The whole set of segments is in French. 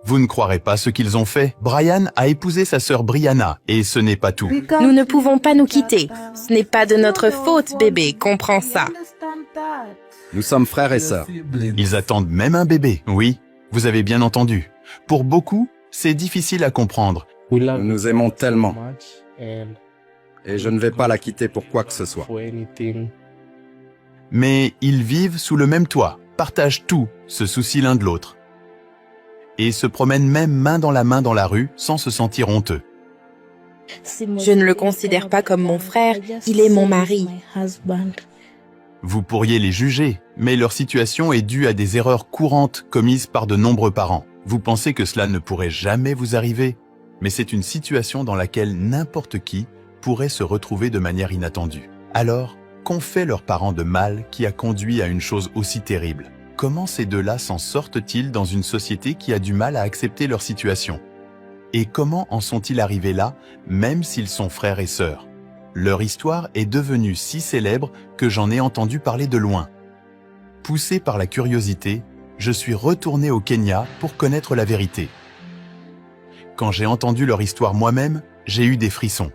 Vous ne croirez pas ce qu'ils ont fait. Brian a épousé sa sœur Brianna, et ce n'est pas tout. Nous ne pouvons pas nous quitter. Ce n'est pas de notre faute, bébé, comprends ça. Nous sommes frères et sœurs. Ils attendent même un bébé. Oui, vous avez bien entendu. Pour beaucoup, c'est difficile à comprendre. Nous nous aimons tellement. Et je ne vais pas la quitter pour quoi que ce soit. Mais ils vivent sous le même toit, partagent tout, se soucient l'un de l'autre. Et se promènent même main dans la rue sans se sentir honteux. Je ne le considère pas comme mon frère, il est mon mari. Vous pourriez les juger, mais leur situation est due à des erreurs courantes commises par de nombreux parents. Vous pensez que cela ne pourrait jamais vous arriver, mais c'est une situation dans laquelle n'importe qui pourrait se retrouver de manière inattendue. Alors, qu'ont fait leurs parents de mal qui a conduit à une chose aussi terrible? Comment ces deux-là s'en sortent-ils dans une société qui a du mal à accepter leur situation? Et comment en sont-ils arrivés là, même s'ils sont frères et sœurs? Leur histoire est devenue si célèbre que j'en ai entendu parler de loin. Poussé par la curiosité, je suis retourné au Kenya pour connaître la vérité. Quand j'ai entendu leur histoire moi-même, j'ai eu des frissons.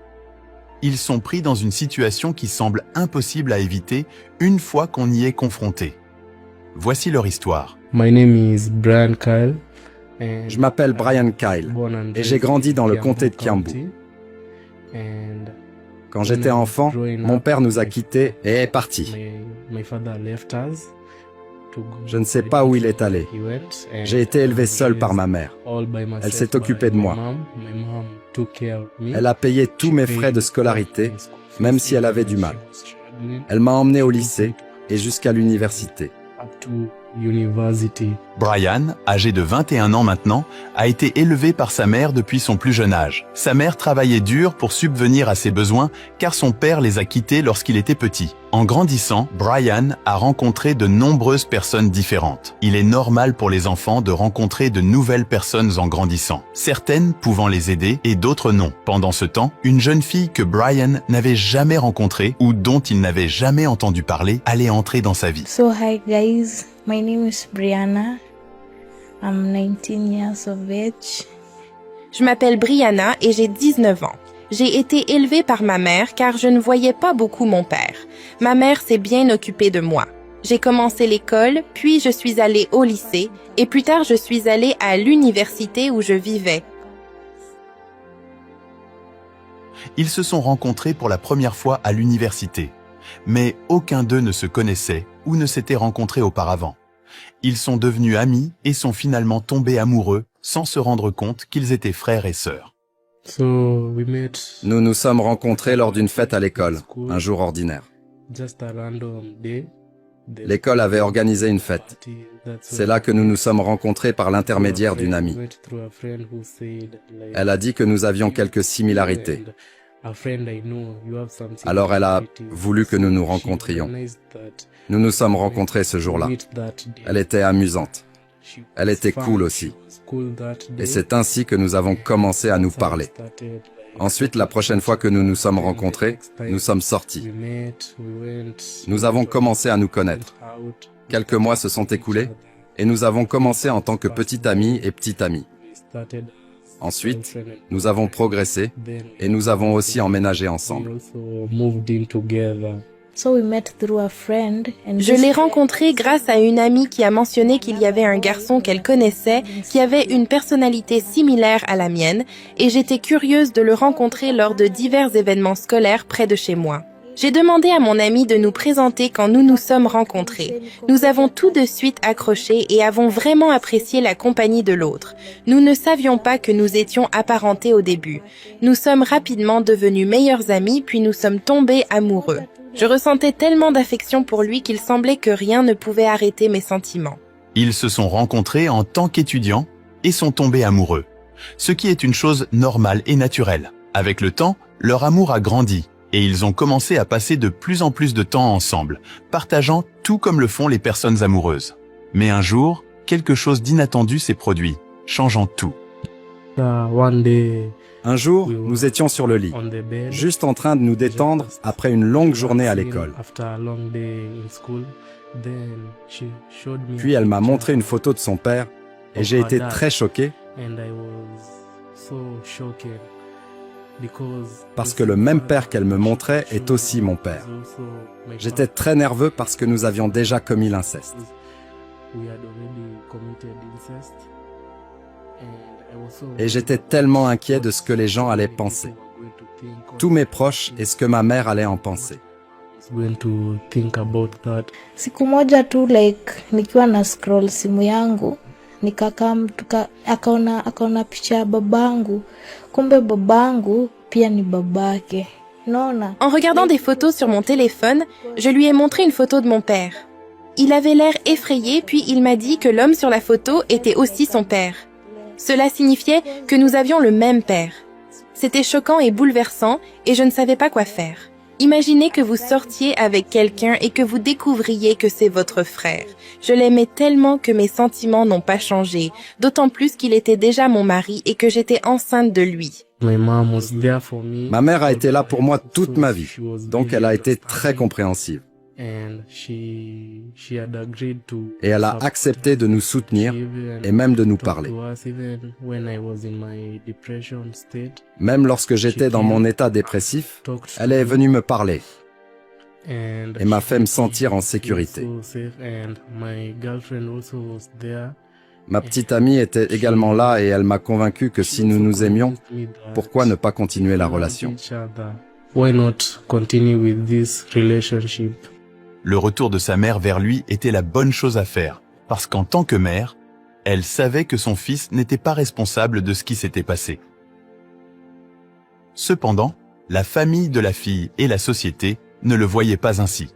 Ils sont pris dans une situation qui semble impossible à éviter une fois qu'on y est confronté. Voici leur histoire. My name is Brian Kyle. Je m'appelle Brian Kyle et j'ai grandi dans le comté de Kiambu. Quand j'étais enfant, mon père nous a quittés et est parti. Je ne sais pas où il est allé. J'ai été élevé seul par ma mère. Elle s'est occupée de moi. Elle a payé tous mes frais de scolarité, même si elle avait du mal. Elle m'a emmené au lycée et jusqu'à l'université. Brian, âgé de 21 ans maintenant, a été élevé par sa mère depuis son plus jeune âge. Sa mère travaillait dur pour subvenir à ses besoins car son père les a quittés lorsqu'il était petit. En grandissant, Brian a rencontré de nombreuses personnes différentes. Il est normal pour les enfants de rencontrer de nouvelles personnes en grandissant, certaines pouvant les aider et d'autres non. Pendant ce temps, une jeune fille que Brian n'avait jamais rencontrée ou dont il n'avait jamais entendu parler allait entrer dans sa vie. So hi guys, my name is Brianna. I'm 19 years of age. Je m'appelle Brianna et j'ai 19 ans. J'ai été élevée par ma mère car je ne voyais pas beaucoup mon père. Ma mère s'est bien occupée de moi. J'ai commencé l'école, puis je suis allée au lycée, et plus tard je suis allée à l'université où je vivais. Ils se sont rencontrés pour la première fois à l'université, mais aucun d'eux ne se connaissait ou ne s'était rencontré auparavant. Ils sont devenus amis et sont finalement tombés amoureux sans se rendre compte qu'ils étaient frères et sœurs. Nous nous sommes rencontrés lors d'une fête à l'école, un jour ordinaire. L'école avait organisé une fête. C'est là que nous nous sommes rencontrés par l'intermédiaire d'une amie. Elle a dit que nous avions quelques similarités. Alors elle a voulu que nous nous rencontrions. Nous nous sommes rencontrés ce jour-là. Elle était amusante. Elle était cool aussi. Et c'est ainsi que nous avons commencé à nous parler. Ensuite, la prochaine fois que nous nous sommes rencontrés, nous sommes sortis. Nous avons commencé à nous connaître. Quelques mois se sont écoulés et nous avons commencé en tant que petit ami et petite amie. Ensuite, nous avons progressé et nous avons aussi emménagé ensemble. So we met through a friend and Je l'ai rencontré grâce à une amie qui a mentionné qu'il y avait un garçon qu'elle connaissait qui avait une personnalité similaire à la mienne et j'étais curieuse de le rencontrer lors de divers événements scolaires près de chez moi. J'ai demandé à mon ami de nous présenter quand nous nous sommes rencontrés. Nous avons tout de suite accroché et avons vraiment apprécié la compagnie de l'autre. Nous ne savions pas que nous étions apparentés au début. Nous sommes rapidement devenus meilleurs amis puis nous sommes tombés amoureux. Je ressentais tellement d'affection pour lui qu'il semblait que rien ne pouvait arrêter mes sentiments. Ils se sont rencontrés en tant qu'étudiants et sont tombés amoureux, ce qui est une chose normale et naturelle. Avec le temps, leur amour a grandi et ils ont commencé à passer de plus en plus de temps ensemble, partageant tout comme le font les personnes amoureuses. Mais un jour, quelque chose d'inattendu s'est produit, changeant tout. Un jour, nous étions sur le lit, juste en train de nous détendre après une longue journée à l'école. Puis elle m'a montré une photo de son père et j'ai été très choqué Parce que le même père qu'elle me montrait est aussi mon père. J'étais très nerveux parce que nous avions déjà commis l'inceste. Et j'étais tellement inquiet de ce que les gens allaient penser. Tous mes proches et ce que ma mère allait en penser. Siku moja tu nikiwa na scroll simu yangu nikakaa mtu akaona picha ya babangu, kumbe babangu pia ni babake. Naona. En regardant des photos sur mon téléphone, je lui ai montré une photo de mon père. Il avait l'air effrayé, puis il m'a dit que l'homme sur la photo était aussi son père. Cela signifiait que nous avions le même père. C'était choquant et bouleversant, et je ne savais pas quoi faire. Imaginez que vous sortiez avec quelqu'un et que vous découvriez que c'est votre frère. Je l'aimais tellement que mes sentiments n'ont pas changé, d'autant plus qu'il était déjà mon mari et que j'étais enceinte de lui. Ma mère a été là pour moi toute ma vie, donc elle a été très compréhensive. Et elle a accepté de nous soutenir et même de nous parler. Même lorsque j'étais dans mon état dépressif, elle est venue me parler et m'a fait me sentir en sécurité. Ma petite amie était également là et elle m'a convaincu que si nous nous aimions, pourquoi ne pas continuer la relation? Le retour de sa mère vers lui était la bonne chose à faire, parce qu'en tant que mère, elle savait que son fils n'était pas responsable de ce qui s'était passé. Cependant, la famille de la fille et la société ne le voyaient pas ainsi.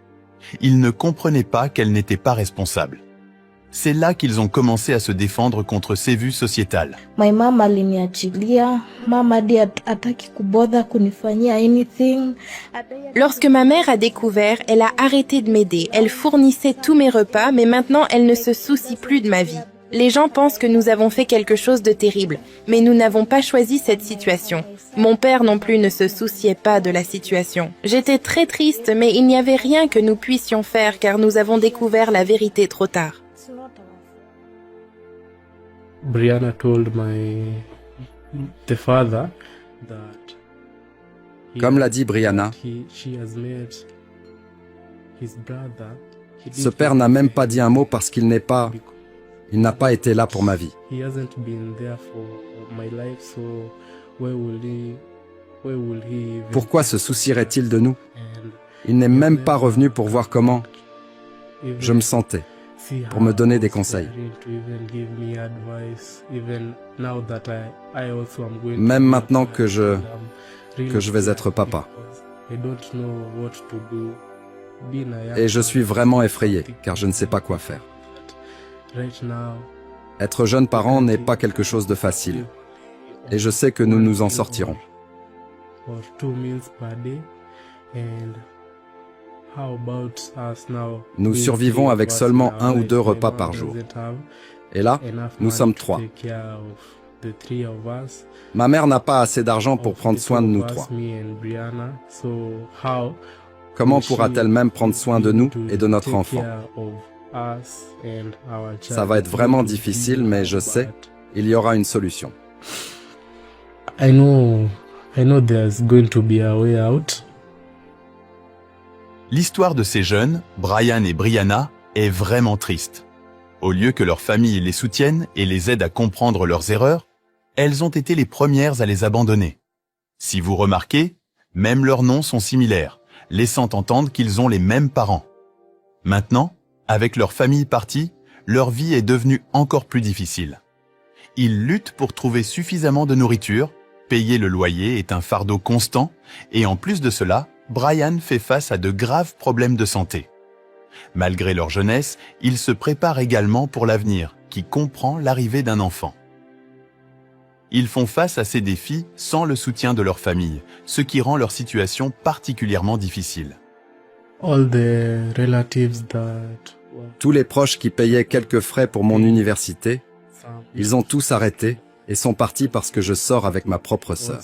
Ils ne comprenaient pas qu'elle n'était pas responsable. C'est là qu'ils ont commencé à se défendre contre ces vues sociétales. My mom aliniachilia, mama hadi hataki kubother kunifanyia anything. Lorsque ma mère a découvert, elle a arrêté de m'aider. Elle fournissait tous mes repas, mais maintenant elle ne se soucie plus de ma vie. Les gens pensent que nous avons fait quelque chose de terrible, mais nous n'avons pas choisi cette situation. Mon père non plus ne se souciait pas de la situation. J'étais très triste, mais il n'y avait rien que nous puissions faire car nous avons découvert la vérité trop tard. Brianna told the father that Comme l'a dit Brianna, she has met his brother. ce père n'a même pas dit un mot parce qu'il n'a pas été là pour ma vie. He hasn't been there for my life, so where will he even Pourquoi se soucierait-il de nous? And Il n'est même pas revenu pour voir comment je me sentais, pour me donner des conseils. Même maintenant que je vais être papa. Et je suis vraiment effrayé, car je ne sais pas quoi faire. Être jeune parent n'est pas quelque chose de facile. Et je sais que nous nous en sortirons. Nous survivons avec seulement 1 ou 2 repas par jour. Et là, nous sommes 3. Ma mère n'a pas assez d'argent pour prendre soin de nous 3. Comment pourra-t-elle même prendre soin de nous et de notre enfant? Ça va être vraiment difficile, mais je sais, il y aura une solution. I know there's going to be a way out. L'histoire de ces jeunes, Brian et Brianna, est vraiment triste. Au lieu que leur famille les soutienne et les aide à comprendre leurs erreurs, elles ont été les premières à les abandonner. Si vous remarquez, même leurs noms sont similaires, laissant entendre qu'ils ont les mêmes parents. Maintenant, avec leur famille partie, leur vie est devenue encore plus difficile. Ils luttent pour trouver suffisamment de nourriture, payer le loyer est un fardeau constant, et en plus de cela, Brian fait face à de graves problèmes de santé. Malgré leur jeunesse, ils se préparent également pour l'avenir, qui comprend l'arrivée d'un enfant. Ils font face à ces défis sans le soutien de leur famille, ce qui rend leur situation particulièrement difficile. All the relatives that Tous les proches qui payaient quelques frais pour mon université, ils ont tous arrêté et sont partis parce que je sors avec ma propre sœur.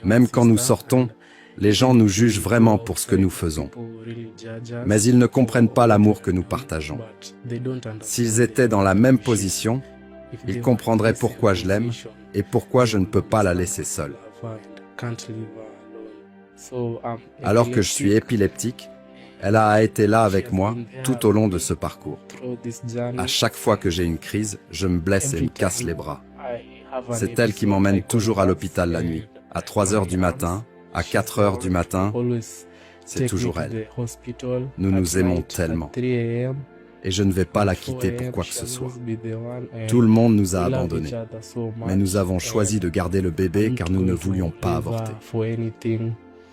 Même quand nous sortons, Les gens nous jugent vraiment pour ce que nous faisons, mais ils ne comprennent pas l'amour que nous partageons. S'ils étaient dans la même position, ils comprendraient pourquoi je l'aime et pourquoi je ne peux pas la laisser seule. Alors que je suis épileptique, elle a été là avec moi tout au long de ce parcours. À chaque fois que j'ai une crise, je me blesse et me casse les bras. C'est elle qui m'emmène toujours à l'hôpital la nuit, à 3 heures du matin, à 4 heures du matin. C'est toujours elle. Nous nous aimons tellement. Et je ne vais pas la quitter pour quoi que ce soit. Tout le monde nous a abandonnés. Mais nous avons choisi de garder le bébé car nous ne voulions pas avorter.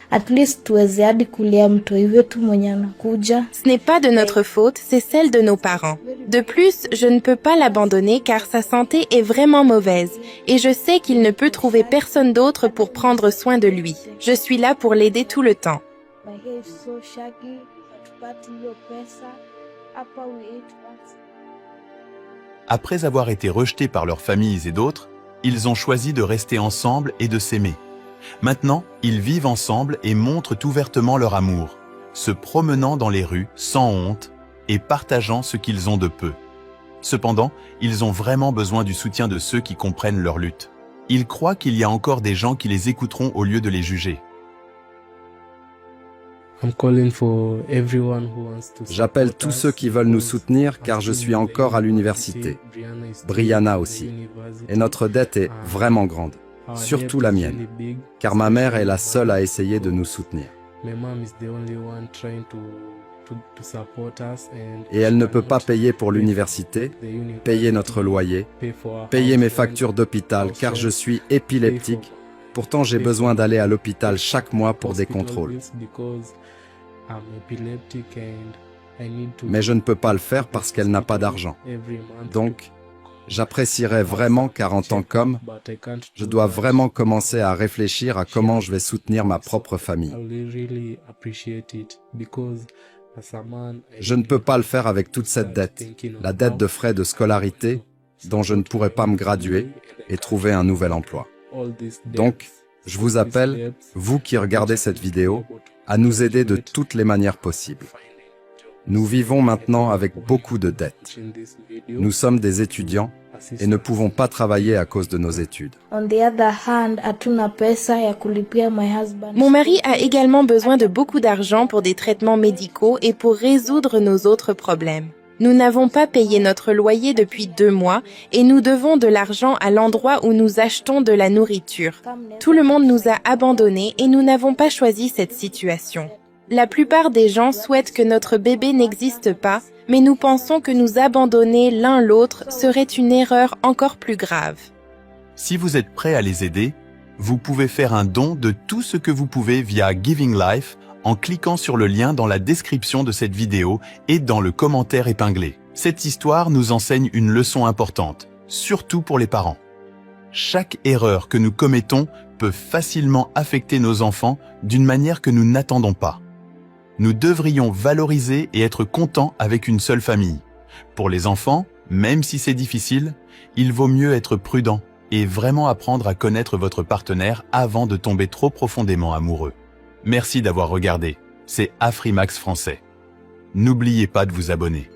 At least tuweze hadi kulea mtoi wetu mwenye anakuja. Ce n'est pas de notre faute, c'est celle de nos parents. De plus, je ne peux pas l'abandonner car sa santé est vraiment mauvaise et je sais qu'il ne peut trouver personne d'autre pour prendre soin de lui. Je suis là pour l'aider tout le temps. My hair is so shaggy, hatupati hiyo pesa. Hapa we eat once. Après avoir été rejetés par leurs familles et d'autres, ils ont choisi de rester ensemble et de s'aimer. Maintenant, ils vivent ensemble et montrent ouvertement leur amour, se promenant dans les rues sans honte et partageant ce qu'ils ont de peu. Cependant, ils ont vraiment besoin du soutien de ceux qui comprennent leur lutte. Ils croient qu'il y a encore des gens qui les écouteront au lieu de les juger. J'appelle tous ceux qui veulent nous soutenir car je suis encore à l'université. Brianna aussi. Et notre dette est vraiment grande. Surtout la mienne, car ma mère est la seule à essayer de nous soutenir. Et elle ne peut pas payer pour l'université, payer notre loyer, payer mes factures d'hôpital car je suis épileptique. Pourtant, j'ai besoin d'aller à l'hôpital chaque mois pour des contrôles. Mais je ne peux pas le faire parce qu'elle n'a pas d'argent. Donc, j'apprécierais vraiment car en tant qu'homme, je dois vraiment commencer à réfléchir à comment je vais soutenir ma propre famille. Je ne peux pas le faire avec toute cette dette, la dette de frais de scolarité dont je ne pourrai pas me graduer et trouver un nouvel emploi. Donc, je vous appelle, vous qui regardez cette vidéo, à nous aider de toutes les manières possibles. Nous vivons maintenant avec beaucoup de dettes. Nous sommes des étudiants et ne pouvons pas travailler à cause de nos études. On the other hand, hatuna pesa ya kulipia my husband. Mon mari a également besoin de beaucoup d'argent pour des traitements médicaux et pour résoudre nos autres problèmes. Nous n'avons pas payé notre loyer depuis 2 mois et nous devons de l'argent à l'endroit où nous achetons de la nourriture. Tout le monde nous a abandonnés et nous n'avons pas choisi cette situation. La plupart des gens souhaitent que notre bébé n'existe pas, mais nous pensons que nous abandonner l'un l'autre serait une erreur encore plus grave. Si vous êtes prêt à les aider, vous pouvez faire un don de tout ce que vous pouvez via Giving Life en cliquant sur le lien dans la description de cette vidéo et dans le commentaire épinglé. Cette histoire nous enseigne une leçon importante, surtout pour les parents. Chaque erreur que nous commettons peut facilement affecter nos enfants d'une manière que nous n'attendons pas. Nous devrions valoriser et être contents avec une seule famille. Pour les enfants, même si c'est difficile, il vaut mieux être prudent et vraiment apprendre à connaître votre partenaire avant de tomber trop profondément amoureux. Merci d'avoir regardé. C'est Afrimax Français. N'oubliez pas de vous abonner.